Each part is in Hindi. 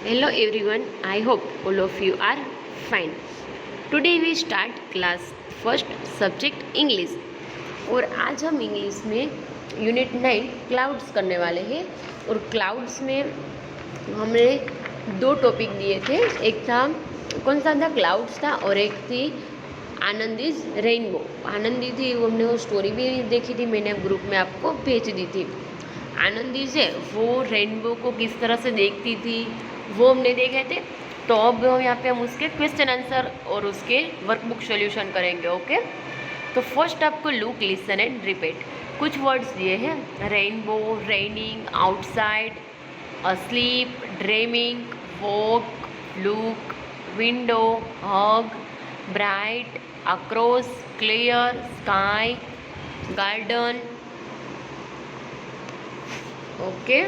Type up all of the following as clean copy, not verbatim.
Hello everyone, I hope all of you are fine. Today we start class first subject English और आज हम इंग्लिश में यूनिट 9 क्लाउड्स करने वाले हैं। और क्लाउड्स में हमने दो टॉपिक दिए थे, एक था कौन सा था, क्लाउड्स था, और एक थी आनंदीज रेनबो। आनंदी थी, वो हमने वो स्टोरी भी देखी थी, मैंने ग्रुप में आपको भेज दी थी। आनंदी से वो रेनबो को किस तरह से देखती थी वो हमने देखे थे। तो अब यहाँ पे हम उसके क्वेश्चन आंसर और उसके वर्कबुक सॉल्यूशन करेंगे। ओके, तो फर्स्ट आपको लुक, लिसन एंड रिपीट। कुछ वर्ड्स दिए हैं, rainbow, raining, outside, asleep, dreaming, walk, look, window, hug, bright, across, clear, sky, garden. Okay,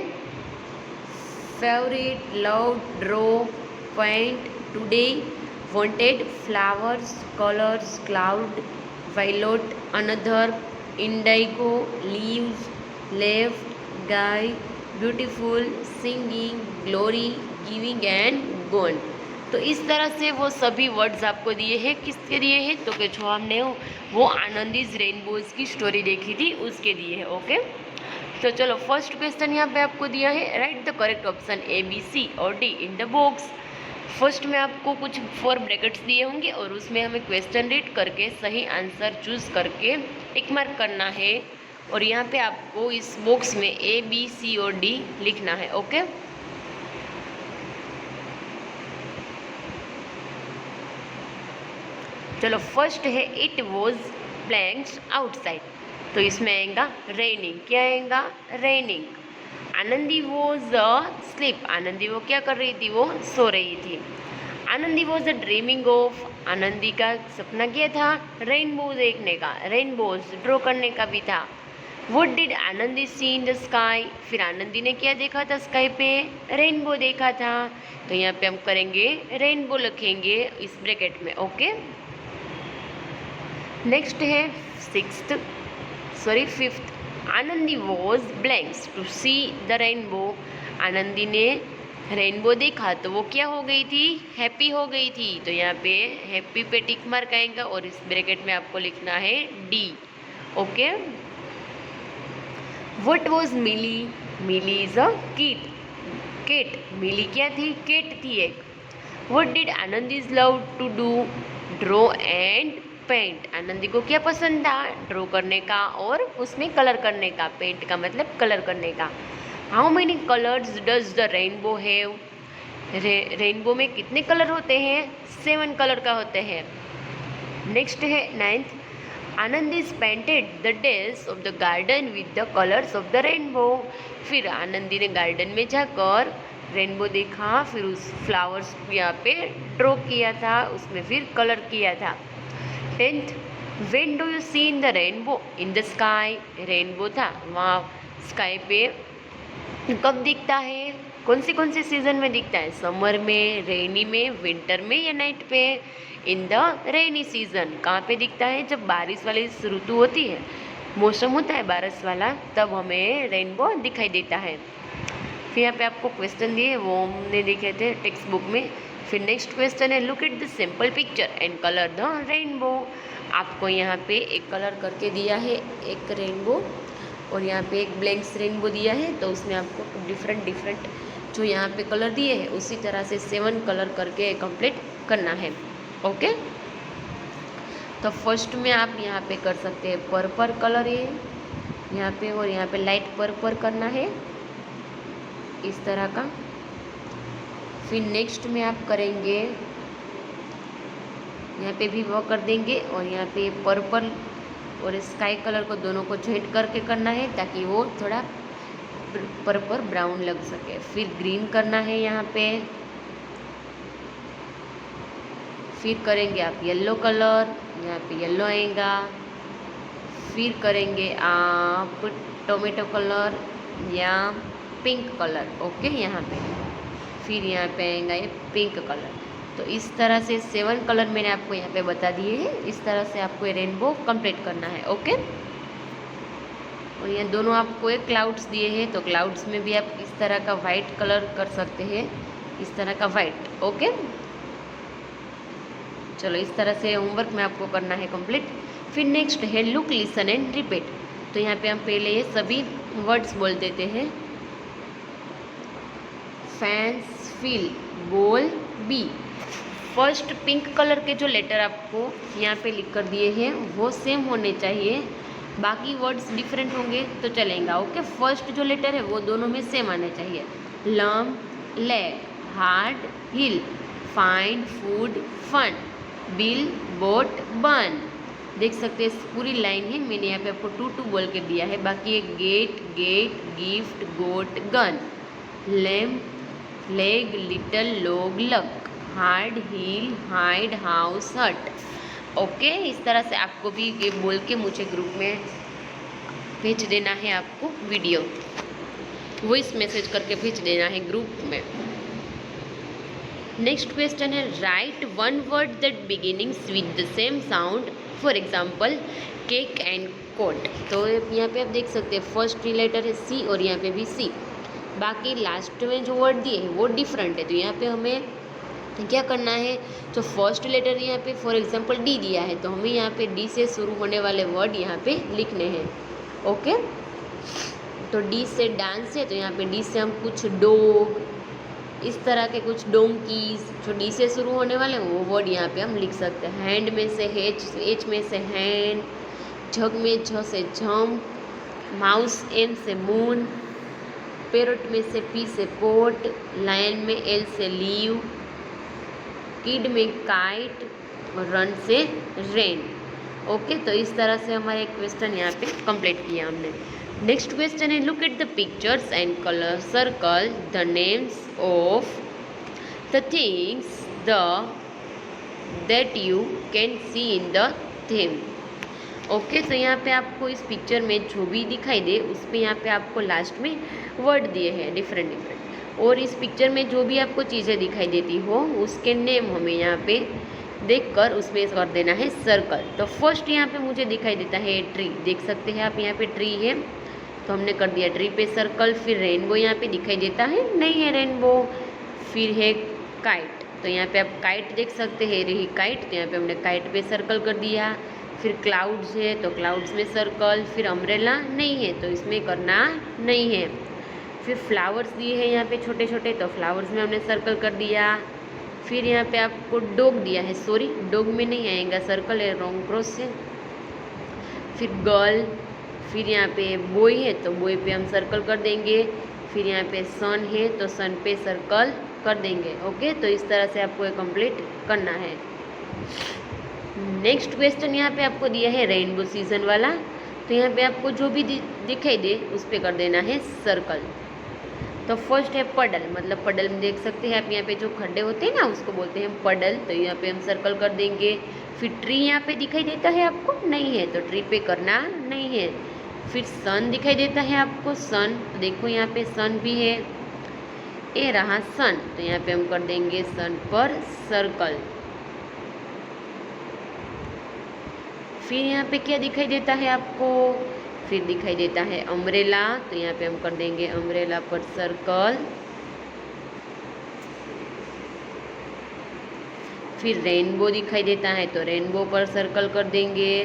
favorite, love, draw, paint, today, wanted, flowers, colors, cloud, violet, another, indigo, leaves, left, guy, beautiful, singing, glory, giving and gone। तो इस तरह से वो सभी वर्ड्स आपको दिए हैं। किसके दिए हैं? तो कि जो हमने वो आनंदीज रेनबोज की स्टोरी देखी थी उसके दिए हैं। ओके, तो चलो फर्स्ट क्वेश्चन यहाँ पे आपको दिया है, write the correct option A, B, C और D in the box. First में आपको कुछ 4 ब्रैकेट्स दिए होंगे और उसमें हमें क्वेश्चन रीड करके सही आंसर चूज करके टिक मार्क करना है। और यहाँ पे आपको इस बॉक्स में ए, बी, सी और डी लिखना है। ओके, चलो फर्स्ट है इट वॉज ब्लैंक्स आउटसाइड, तो इसमें आएगा रेनिंग। क्या आएगा? Raining. Anandi was sleep, Anandi वो क्या कर रही थी? वो सो रही थी। Anandi was dreaming of, Anandi का सपना क्या था? रेनबो देखने का, रेनबोज ड्रॉ करने का भी था। Would did Anandi see in the sky, फिर आनंदी ने क्या देखा था स्काई पे? रेनबो देखा था। तो यहाँ पे हम करेंगे रेनबो, लिखेंगे इस ब्रैकेट में। ओके, नेक्स्ट है fifth, Anandi was blanks to see the rainbow, Anandi ने रेनबो देखा तो वो क्या हो गई थी? हैप्पी हो गई थी। तो यहाँ पे हैप्पी पे टिक मार्क आएगा और इस ब्रैकेट में आपको लिखना है D. Okay, what was Mili, Mili is a kit, cat, Mili क्या थी? केट थी एक। What did Anandi's love to do, draw and paint, Anandi को क्या पसंद था? ड्रॉ करने का और उसमें कलर करने का। पेंट का मतलब कलर करने का। How many colours does the rainbow have, rainbow में कितने कलर होते हैं? 7 कलर का होते हैं। नेक्स्ट है 9th, Anandi painted the days of the garden with the colours of the rainbow, फिर आनंदी ने गार्डन में जाकर रेनबो देखा, फिर उस फ्लावर्स यहाँ पे ड्रॉ किया था, उसमें फिर कलर किया था। 10th, when do you see in the rainbow in the sky, rainbow था वहाँ स्काई पे कब दिखता है? कौन से सीजन में दिखता है? समर में, रेनी में, विंटर में या नाइट पे? In the rainy season. कहाँ पे दिखता है? जब बारिश वाली ऋतु होती है, मौसम होता है बारिश वाला, तब हमें रेनबो दिखाई देता है। फिर यहाँ पे आपको क्वेश्चन दिए वो हमने देखे थे टेक्स्ट बुक में। फिर नेक्स्ट क्वेश्चन है, look at the simple picture and colour the rainbow. आपको यहाँ पे एक कलर करके दिया है, एक रेनबो, और यहाँ पे एक ब्लैंक्स रेनबो दिया है। तो उसमें आपको डिफरेंट जो यहाँ पे कलर दिए हैं उसी तरह से 7 कलर करके कंप्लीट करना है। ओके, तो फर्स्ट में आप यहाँ पे कर सकते हैं पर्पल कलर है यहाँ पे, और यहाँ पे लाइट पर्पल करना है इस तरह का। फिर नेक्स्ट में आप करेंगे यहाँ पे भी वो कर देंगे, और यहाँ पे पर्पल और स्काई कलर को दोनों को ज्वाइंट करके करना है ताकि वो थोड़ा पर्पल ब्राउन लग सके। फिर ग्रीन करना है यहाँ पे। फिर करेंगे आप येलो कलर, यहाँ पे येलो आएगा। फिर करेंगे आप टोमेटो कलर या पिंक कलर। ओके, यहाँ पे फिर यहाँ पे आएगा ये पिंक कलर। तो इस तरह से 7 कलर मैंने आपको यहाँ पे बता दिए हैं। इस तरह से आपको ये रेनबो कंप्लीट करना है। ओके, और यहाँ दोनों आपको एक क्लाउड्स दिए हैं, तो क्लाउड्स में भी आप इस तरह का वाइट कलर कर सकते हैं। इस तरह का वाइट। ओके, चलो इस तरह से होमवर्क में आपको करना है कंप्लीट। फिर नेक्स्ट है लुक, लिसन एंड रिपीट। तो यहाँ पे हम पहले ये सभी वर्ड्स बोल देते हैं। Fans, feel, ball, bee. First pink colour के जो लेटर आपको यहाँ पे लिख कर दिए हैं वो सेम होने चाहिए, बाकी वर्ड्स डिफरेंट होंगे तो चलेगा। ओके, फर्स्ट जो लेटर है वो दोनों में सेम आने चाहिए। Lamb, leg, hard, hill, find, food, fun, bill, boat, bun. देख सकते हैं पूरी लाइन है, मैंने यहाँ पे आपको टू टू बोल के दिया है। बाकी एक get, get, gift, goat, gun, lamp, leg, little, log, luck, hard, heel, hide, house, hut. Okay, इस तरह से आपको भी ये बोल के मुझे ग्रुप में भेज देना है, आपको वीडियो वॉइस मैसेज करके भेज देना है ग्रुप में। नेक्स्ट क्वेश्चन है write one word that beginnings with the same sound, for example cake and coat. तो यहाँ पे आप देख सकते हैं फर्स्ट लेटर है सी और यहाँ पे भी सी, बाकी लास्ट में जो वर्ड दिए हैं वो डिफरेंट है। तो यहाँ पे हमें क्या करना है, जो फर्स्ट लेटर यहाँ पे फॉर एग्जांपल डी दिया है तो हमें यहाँ पे डी से शुरू होने वाले वर्ड यहाँ पे लिखने हैं। ओके, तो डी से डांस है तो यहाँ पे डी से हम कुछ डॉग, इस तरह के कुछ डोंकीज जो डी से शुरू होने वाले हैं वो वर्ड यहाँ पे हम लिख सकते हैं। हैंड में से एच में से हैंड, झग में झ से झम, माउस एम से मून, पैरट में से पी से पोट, लायन में एल से लीव, किड में काइट और रन से रेन। ओके, तो इस तरह से हमारे क्वेश्चन यहाँ पे कंप्लीट किया हमने। नेक्स्ट क्वेश्चन है look at the pictures and colour circle the names of the things that you can see in the theme. Okay, तो यहाँ पे आपको इस पिक्चर में जो भी दिखाई दे उस पर यहाँ पे आपको लास्ट में वर्ड दिए हैं डिफरेंट डिफरेंट, और इस पिक्चर में जो भी आपको चीज़ें दिखाई देती हो उसके नेम हमें यहाँ पे देखकर उसमें कर देना है सर्कल। तो फर्स्ट यहाँ पे मुझे दिखाई देता है ट्री, देख सकते हैं आप यहाँ पे ट्री है तो हमने कर दिया ट्री पे सर्कल। फिर रेनबो यहाँ पे दिखाई देता है, नहीं है रेनबो। फिर है काइट, तो यहाँ पे आप काइट देख सकते हैं, रही काइट तो यहाँ पे हमने काइट पे सर्कल कर दिया। फिर क्लाउड्स है तो क्लाउड्स में सर्कल। फिर अम्ब्रेला नहीं है तो इसमें करना नहीं है। फिर फ्लावर्स दिए हैं यहाँ पे छोटे छोटे तो फ्लावर्स में हमने सर्कल कर दिया। फिर यहाँ पे आपको डॉग दिया है, सॉरी डॉग में नहीं आएगा सर्कल है, रॉन्ग क्रॉस से। फिर गर्ल, फिर यहाँ पे बॉय है तो बॉय पे हम सर्कल कर देंगे। फिर यहाँ पे सन है तो सन पे सर्कल कर देंगे। ओके, तो इस तरह से आपको ये कंप्लीट करना है। नेक्स्ट क्वेश्चन यहाँ पे आपको दिया है रेनबो सीजन वाला, तो यहाँ पे आपको जो भी दिखाई दे उस पर कर देना है सर्कल। तो फर्स्ट है पडल, मतलब पडल में देख सकते हैं आप यहाँ पे जो खड्डे होते हैं ना उसको बोलते हैं पडल, तो यहाँ पे हम सर्कल कर देंगे। फिर ट्री यहाँ पे दिखाई देता है आपको, नहीं है तो ट्री पे करना नहीं है। फिर सन दिखाई देता है आपको, सन तो देखो यहाँ पे सन भी है, ये रहा सन तो यहाँ पे हम कर देंगे सन पर सर्कल। फिर यहाँ पे क्या दिखाई देता है आपको, फिर दिखाई देता है अम्ब्रेला, तो यहाँ पे हम कर देंगे अम्ब्रेला पर सर्कल। फिर रेनबो दिखाई देता है तो रेनबो पर सर्कल कर देंगे।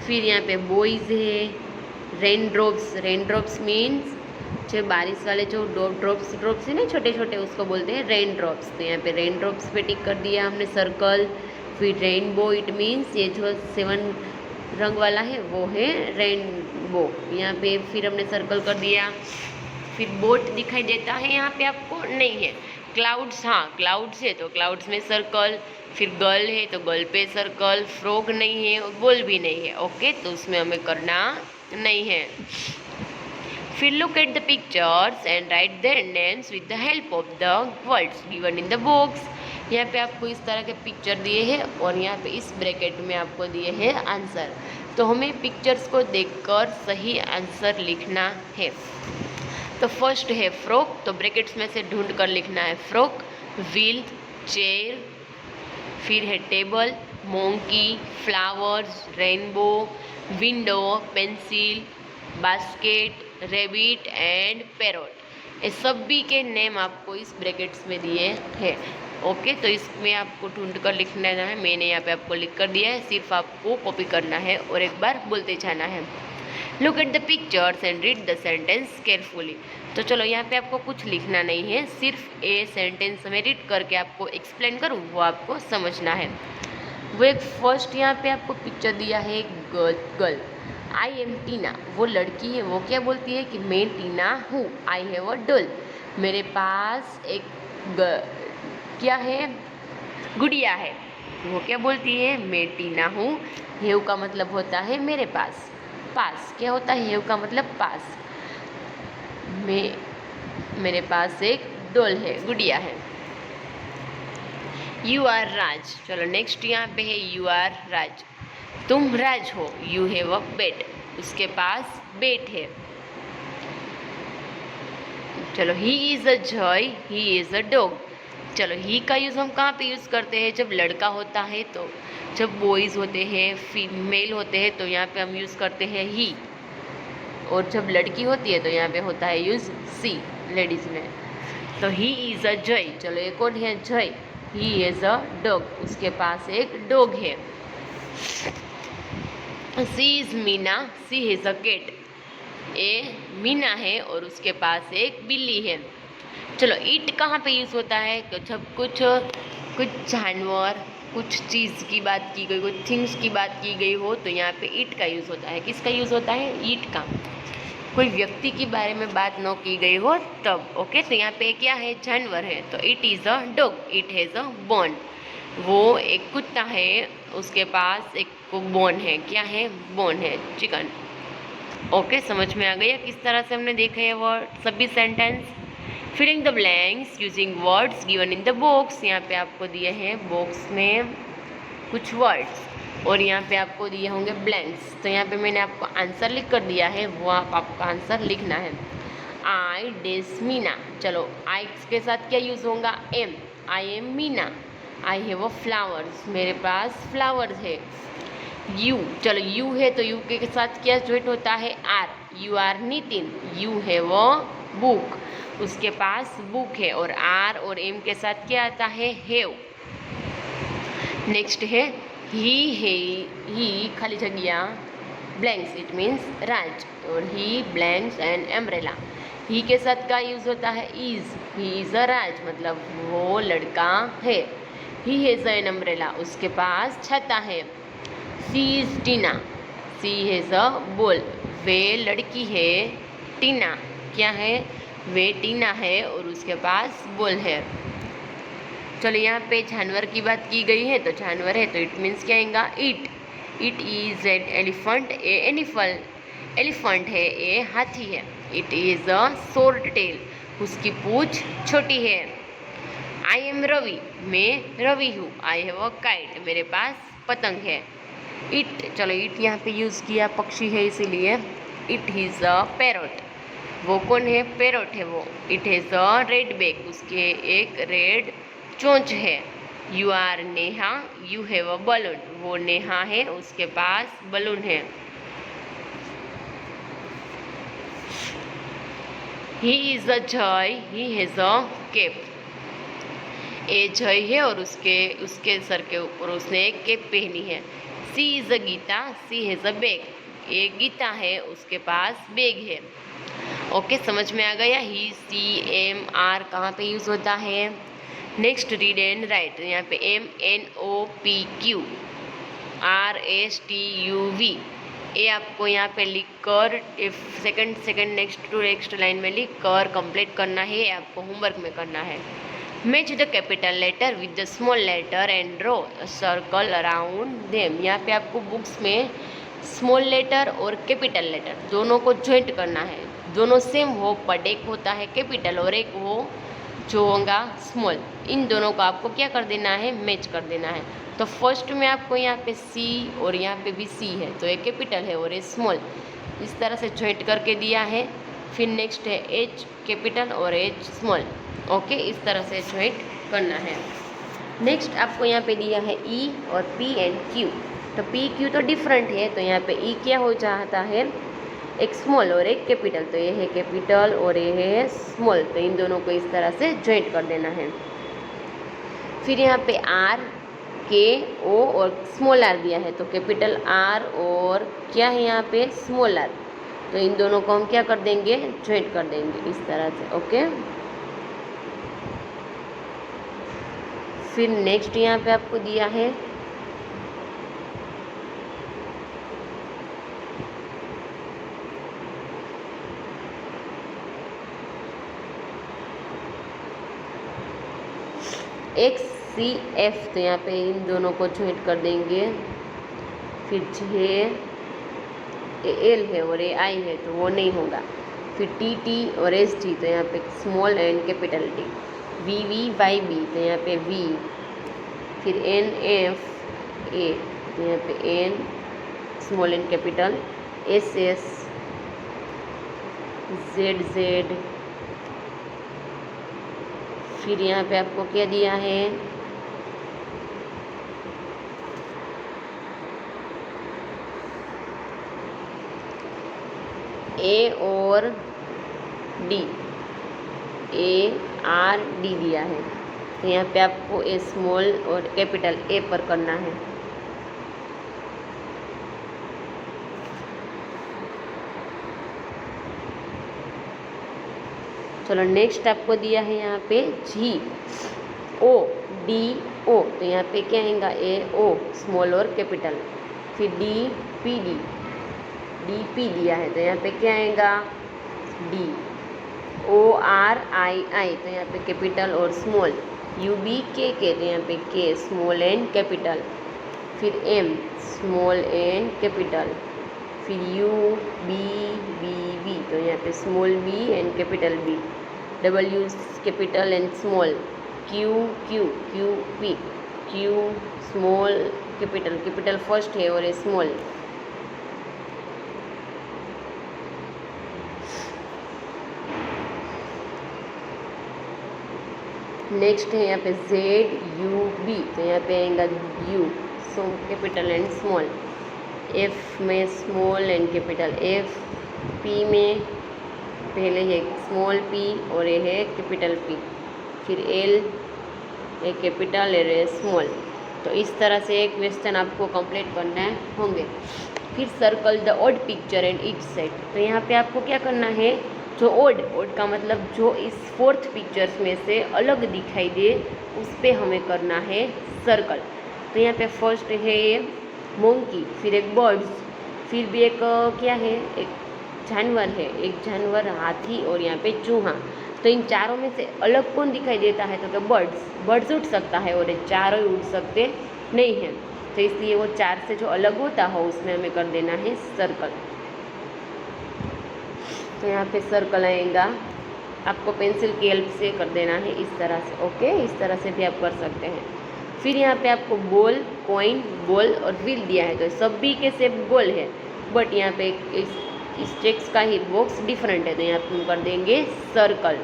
फिर यहाँ पे बॉयज है। Rain drops, rain drops means जो बारिश वाले जो ड्रॉप्स है ना छोटे छोटे उसको बोलते हैं रेन ड्रॉप्स, तो यहाँ पे रेन ड्रॉप्स पे टिक कर दिया हमने सर्कल। फिर रेनबो इट मीन्स ये जो 7 रंग वाला है वो है रेनबो, यहाँ पे फिर हमने सर्कल कर दिया। फिर बोट दिखाई देता है यहाँ पे आपको, नहीं है। क्लाउड्स, हाँ क्लाउड्स है तो क्लाउड्स में सर्कल। फिर गर्ल है तो गर्ल पे सर्कल। फ्रॉग नहीं है और बॉल भी नहीं है, ओके तो उसमें हमें करना नहीं है। फिर look at the pictures and right their names with the help of the words given in the box. यहाँ पे आपको इस तरह के पिक्चर दिए हैं और यहाँ पे इस ब्रैकेट में आपको दिए हैं आंसर, तो हमें पिक्चर्स को देखकर सही आंसर लिखना है। तो फर्स्ट है फ्रॉक, तो ब्रैकेट्स में से ढूंढ कर लिखना है फ्रॉक। व्हील, चेयर, फिर है table, monkey, flowers, rainbow, window, pencil, basket, rabbit and parrot। ये सभी के नेम आपको इस ब्रैकेट्स में दिए हैं। ओके, तो इसमें आपको ढूंढ कर लिखना है। मैंने यहाँ पे आपको लिख कर दिया है, सिर्फ आपको कॉपी करना है और एक बार बोलते जाना है। Look at the pictures and read the sentence carefully. तो चलो, यहाँ पे आपको कुछ लिखना नहीं है, सिर्फ ए सेंटेंस में रीड करके आपको एक्सप्लेन करूँ वो आपको समझना है। वो एक फर्स्ट यहाँ पे आपको पिक्चर दिया है, गर्ल। आई एम टीना, वो लड़की है, वो क्या बोलती है कि मैं टीना हूँ। आई हैव अ डॉल, मेरे पास एक क्या है, गुड़िया है। वो क्या बोलती है, मैं टीना हूँ। हैव का मतलब होता है मेरे पास। पास क्या होता है, हैव का मतलब पास। मेरे पास एक डॉल है, गुड़िया है। यू आर राज, चलो नेक्स्ट यहाँ पे है यू आर राज, तुम राज हो। यू हैव अ बेट, उसके पास बेट है। चलो, ही is a Joy, he is a dog. चलो, ही का यूज़ हम कहाँ पे यूज़ करते हैं, जब लड़का होता है तो, जब बॉयज़ होते हैं, फीमेल होते हैं तो यहाँ पे हम यूज़ करते हैं ही, और जब लड़की होती है तो यहाँ पे होता है यूज़ सी, लेडीज़ में। तो ही इज़ अ जॉय, चलो एक और है Joy. He is a dog, उसके पास एक डॉग है। She is Meena, she is a cat, ए मीना है और उसके पास एक बिल्ली है। चलो, ईट कहाँ पे यूज़ होता है, तो जब कुछ जानवर, कुछ चीज़ की बात की गई, कुछ थिंग्स की बात की गई हो तो यहाँ पे ईट का यूज़ होता है। किसका यूज़ होता है, ईट का। कोई व्यक्ति के बारे में बात न की गई हो तब। ओके, तो यहाँ पे क्या है, जानवर है, तो it is a dog, it has a bone. वो एक कुत्ता है, उसके पास एक बोन है। क्या है, बोन है, चिकन। ओके, समझ में आ गया किस तरह से हमने देखे हैं वर्ड सभी sentence. Filling the blanks using words given in the box, यहाँ पे आपको दिए हैं बॉक्स में कुछ वर्ड्स और यहाँ पे आपको दिए होंगे ब्लैंक्स। तो यहाँ पे मैंने आपको आंसर लिख कर दिया है, वो आपका आंसर लिखना है। आई डेस मीना, चलो आई के साथ क्या यूज़ होगा, M. I am Meena, I have a flowers, मेरे पास फ्लावर्स है। यू, चलो यू है तो यू के साथ क्या ज्वाइंट होता है, R. You are Nitin, you have a book, उसके पास बुक है। और आर और एम के साथ क्या आता है, हैव। नेक्स्ट है ही है, ही खाली जगह ब्लैंक्स, इट मीन्स राज, और ही ब्लैंक्स एंड एम्ब्रेला। ही के साथ का यूज़ होता है इज़, ही इज़ अ राज, मतलब वो लड़का है। ही हैज़ एन अम्ब्रेला, उसके पास छाता है। She is Tina, she has a ball, वे लड़की है। टीना क्या है, वे टीना है और उसके पास बॉल है। चलो, यहाँ पे जानवर की बात की गई है, तो जानवर है तो इट मीन्स क्या आएगा, it. It is an elephant, A elephant है, ए हाथी है। It is a short tail, उसकी पूँछ छोटी है। आई एम रवि, मैं रवि हूँ। आई हैव अ काइट, मेरे पास पतंग है। इट, चलो इट यहाँ पे यूज़ किया, पक्षी है इसीलिए। इट इज़ अ पैरोट, वो कौन है, पैरोट है वो। It has a red back, उसके एक रेड चोंच है। You are Neha, you have a balloon, वो नेहा है, उसके पास बलून है। He is a Joy, he has a cap, ए जय है और उसके सर के ऊपर उसने एक कैप पहनी है। She is a Geeta, she has a bag, एक गीता है, उसके पास बैग है। ओके, समझ में आ गया। ही, सी, एम, आर कहाँ पे यूज़ होता है। नेक्स्ट, रीड एंड राइट, यहाँ पे M N O P Q, R S T U V, ये आपको यहाँ पे लिख कर सेकंड नेक्स्ट लाइन में लिख कर कंप्लीट करना है, आपको होमवर्क में करना है। Match the capital letter with the small letter and draw a circle around them, यहाँ पे आपको बुक्स में स्मॉल लेटर और कैपिटल लेटर दोनों को ज्वाइंट करना है। दोनों सेम हो, बट एक होता है कैपिटल और एक वो जो होगा स्मॉल, इन दोनों को आपको क्या कर देना है, मैच कर देना है। तो फर्स्ट में आपको यहाँ पे सी और यहाँ पे भी सी है, तो एक कैपिटल है और एक स्मॉल, इस तरह से ज्वाइंट करके दिया है। फिर नेक्स्ट है एच कैपिटल और एच स्मॉल। ओके, इस तरह से ज्वाइंट करना है। नेक्स्ट आपको यहाँ पे दिया है ई और पी एंड क्यू। तो पी क्यू तो डिफरेंट है, तो यहाँ पे ई क्या हो जाता है, एक स्मॉल और एक कैपिटल। तो ये है कैपिटल और ये है स्मॉल, तो इन दोनों को इस तरह से ज्वाइंट कर देना है। फिर यहाँ पे आर, के, ओ और स्मॉल आर दिया है, तो कैपिटल आर और क्या है यहाँ पे स्मॉल आर, तो इन दोनों को हम क्या कर देंगे, ज्वाइंट कर देंगे इस तरह से। ओके, फिर नेक्स्ट यहाँ पे आपको दिया है एक्स, सी, एफ, तो यहाँ पे इन दोनों को ज्वाइंट कर देंगे। फिर जे, एल है और ए आई है, तो वो नहीं होगा। फिर टी, टी और एस टी, तो यहाँ पे small and capital T. V, V, Y, B, तो यहाँ पे वी। फिर एन, एफ, ए, तो यहाँ पे N small and capital. S, S, Z, Z. फिर यहाँ पे आपको क्या दिया है, ए और डी, ए आर डी दिया है, तो यहाँ पे आपको ए स्मॉल और कैपिटल ए पर करना है। चलो नेक्स्ट आपको दिया है यहाँ पे जी, ओ, डी, ओ, तो यहाँ पे क्या आएगा, ए ओ स्मॉल और कैपिटल। फिर D, P, D, D P दिया है, तो यहाँ पे क्या आएगा, डी। ओ आर आई आई, तो यहाँ पे कैपिटल और स्मॉल। यू बी के, तो यहाँ पे के स्मॉल एंड कैपिटल। फिर एम स्मॉल एंड कैपिटल। फिर यू, बी, बी, वी, तो यहाँ पे small B and capital B. W capital and small. Q, Q, Q, P, Q small capital, capital first है और ये स्मॉल। नेक्स्ट है यहाँ पे जेड, यू, बी, तो यहाँ पे आएगा U so capital and small. F में small and capital F. P में पहले है स्मॉल पी और ये है कैपिटल पी। फिर एल, ए कैपिटल और ए स्मॉल। तो इस तरह से एक क्वेश्चन आपको कंप्लीट करना होंगे। फिर circle the odd picture and each set, तो यहाँ पे आपको क्या करना है, जो ऑड, ऑड का मतलब जो इस फोर्थ पिक्चर्स में से अलग दिखाई दे उस पर हमें करना है सर्कल। तो यहाँ पे फर्स्ट है मोंकी, फिर एक बर्ड्स, फिर भी एक क्या है, एक जानवर है, एक जानवर हाथी और यहाँ पे चूहा। तो इन चारों में से अलग कौन दिखाई देता है, तो क्या बर्ड्स, बर्ड्स उड़ सकता है और ये चारों ही उड़ सकते नहीं हैं, तो इसलिए वो चार से जो अलग होता हो उसमें हमें कर देना है सर्कल। तो यहाँ पे सर्कल आएगा, आपको पेंसिल की हेल्प से कर देना है इस तरह से। ओके, इस तरह से भी आप कर सकते हैं। फिर यहाँ पे आपको बॉल, कॉइन, बॉल और व्हील दिया है, तो सभी के शेप गोल है, बट यहाँ पे इस चेक्स का ही बॉक्स डिफरेंट है, तो यहाँ पे हम कर देंगे सर्कल।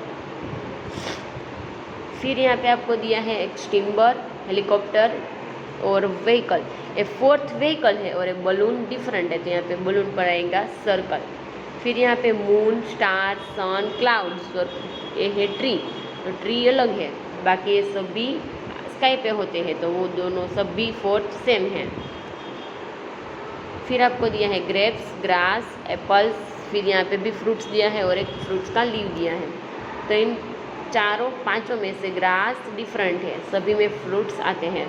फिर यहाँ पे आपको दिया है एक स्टीमर, हेलीकॉप्टर और व्हीकल, ये फोर्थ व्हीकल है और एक बलून डिफरेंट है, तो यहाँ पे बलून पर आएगा सर्कल। फिर यहाँ पे मून, स्टार, सन, क्लाउड्स और ये है ट्री, तो ट्री अलग है, बाकी ये सभी स्काई पे होते हैं, तो वो दोनों सभी फोर्थ सेम है। फिर आपको दिया है ग्रेप्स, ग्रास, एप्पल्स, फिर यहाँ पे भी फ्रूट्स दिया है और एक फ्रूट्स का लीव दिया है। तो इन चारों पांचों में से ग्रास डिफरेंट है, सभी में फ्रूट्स आते हैं।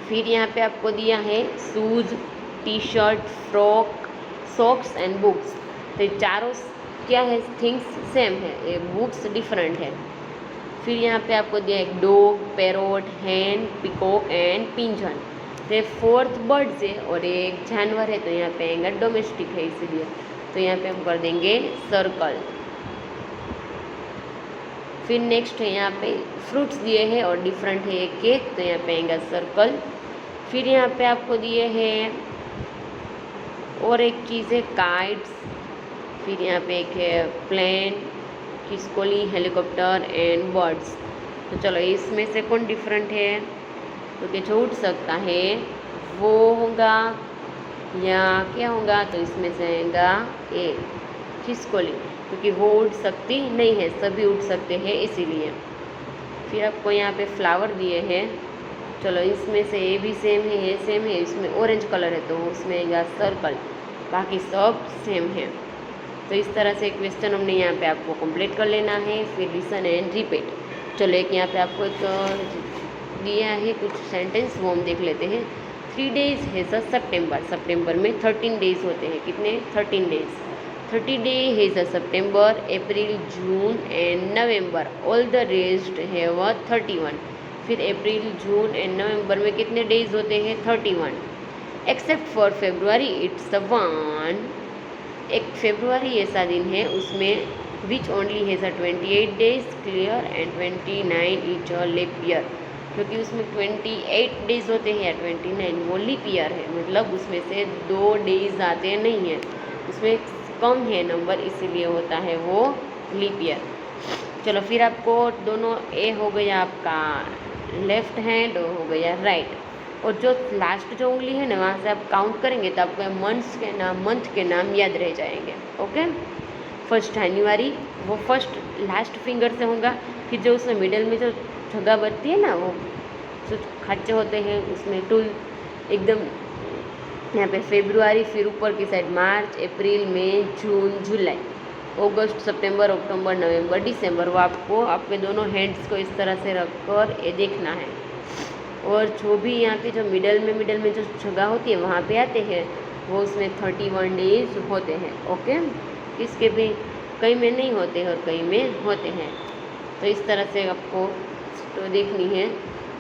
फिर यहाँ पे आपको दिया है shoes, T shirt, frock, socks and books, तो चारों क्या है, थिंग्स सेम है, ये बुक्स डिफरेंट है। फिर यहाँ पे आपको दिया है dog, parrot, hen, peacock and pigeon, तो फोर्थ बर्ड्स है और एक जानवर है, तो यहाँ पे आएगा डोमेस्टिक है इसीलिए, तो यहाँ पे हम कर देंगे सर्कल। फिर नेक्स्ट है यहाँ पे फ्रूट्स दिए हैं और डिफरेंट है एक केक, तो यहाँ पे आएगा सर्कल। फिर यहाँ पे आपको दिए हैं और एक चीज़ है काइट्स, फिर यहाँ पे एक है प्लेन, खिसकोली, हेलीकॉप्टर एंड बर्ड्स, तो चलो इसमें से कौन डिफरेंट है, तो कि जो उठ सकता है वो होगा या क्या होगा, तो इसमें से आएगा ए, खिसकोली, क्योंकि वो उड़ सकती नहीं है, सभी उड़ सकते हैं इसीलिए। फिर आपको यहाँ पे फ्लावर दिए हैं, चलो इसमें से ए भी सेम है, ये सेम है, इसमें ऑरेंज कलर है तो उसमें आएगा सर्कल, बाकी सब सेम है। तो इस तरह से क्वेश्चन हमने यहाँ पे आपको कंप्लीट कर लेना है। फिर लिसन एंड रिपीट। चलो एक यहाँ पे आपको एक दिया है कुछ सेंटेंस, वो हम देख लेते हैं। 3 days है सितंबर, सितंबर में 13 डेज होते हैं, कितने 13 डेज। 30 day है September, April, June and November, all the rest है वह 31। फिर अप्रैल, जून एंड नवंबर में कितने डेज होते हैं 31, except for February it's the 1। एक फेब्रुआरी ऐसा दिन है उसमें which only has 28 days clear and 29 is a leap year, क्योंकि उसमें 28 डेज होते हैं या 29 वो लीप ईयर है, मतलब उसमें से 2 डेज आते नहीं हैं, उसमें कम है नंबर, इसीलिए होता है वो लीप ईयर। चलो फिर आपको दोनों ए हो गया आपका लेफ्ट हैंड, हो गया राइट, और जो लास्ट जो उंगली है ना वहाँ से आप काउंट करेंगे तो आपको मंथ के नाम याद रह जाएंगे। ओके, फर्स्ट जनवरी वो फर्स्ट लास्ट फिंगर से होगा, फिर जो उसमें मिडल में जो जगह बनती है ना वो जो खाचे होते हैं उसमें टूल एकदम यहाँ पे फेब्रुआरी, फिर ऊपर की साइड मार्च, अप्रैल, मई, जून, जुलाई, अगस्त, सितंबर, अक्टूबर, नवंबर, दिसंबर, वो आपको आपके दोनों हैंड्स को इस तरह से रखकर ये देखना है। और जो भी यहाँ पे जो मिडल में जो जगह होती है वहाँ पे आते हैं वो उसमें 31 डेज होते हैं। ओके, इसके भी कई में नहीं होते हैं और कई में होते हैं, तो इस तरह से आपको तो देखनी है।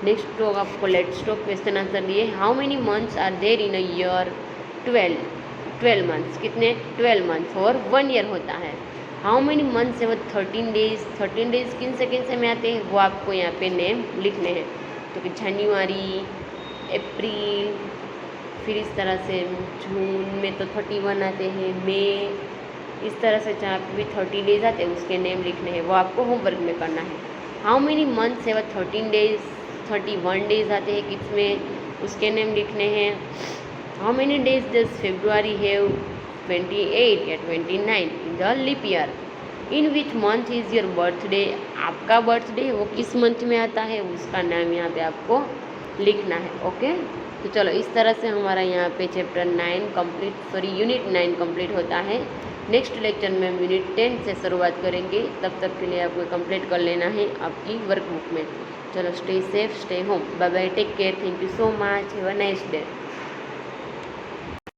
नेक्स्ट तो आपको लेट्स टॉक क्वेश्चन आंसर दिए। How many months are there in a year, 12 months, कितने 12 मंथ्स, और 1 ईयर होता है। हाउ मेनी मंथ्स है वो 13 डेज, 13 डेज किन से में आते हैं वो आपको यहाँ पे नेम लिखने हैं, तो कि जनवरी, अप्रैल, फिर इस तरह से जून में तो 31 आते हैं, मई, इस तरह से जहाँ पे भी 30 डेज आते हैं उसके नेम लिखने हैं, वो आपको होमवर्क में करना है। हाउ मेनी मंथ्स है वो 13 डेज, 31 डेज आते हैं किसमें, उसके नेम लिखने हैं। How many days does February है 28 या 29 in the leap year. In which month is your birthday, आपका बर्थडे वो किस मंथ में आता है उसका नाम यहाँ पे आपको लिखना है। ओके, तो चलो इस तरह से हमारा यहाँ पे चैप्टर 9 कंप्लीट, यूनिट 9 कंप्लीट होता है। नेक्स्ट लेक्चर में हम यूनिट 10 से शुरुआत करेंगे, तब तक के लिए आपको कंप्लीट कर लेना है आपकी वर्कबुक में। चलो stay safe, stay home, bye bye, take care, thank you so much, have a nice day.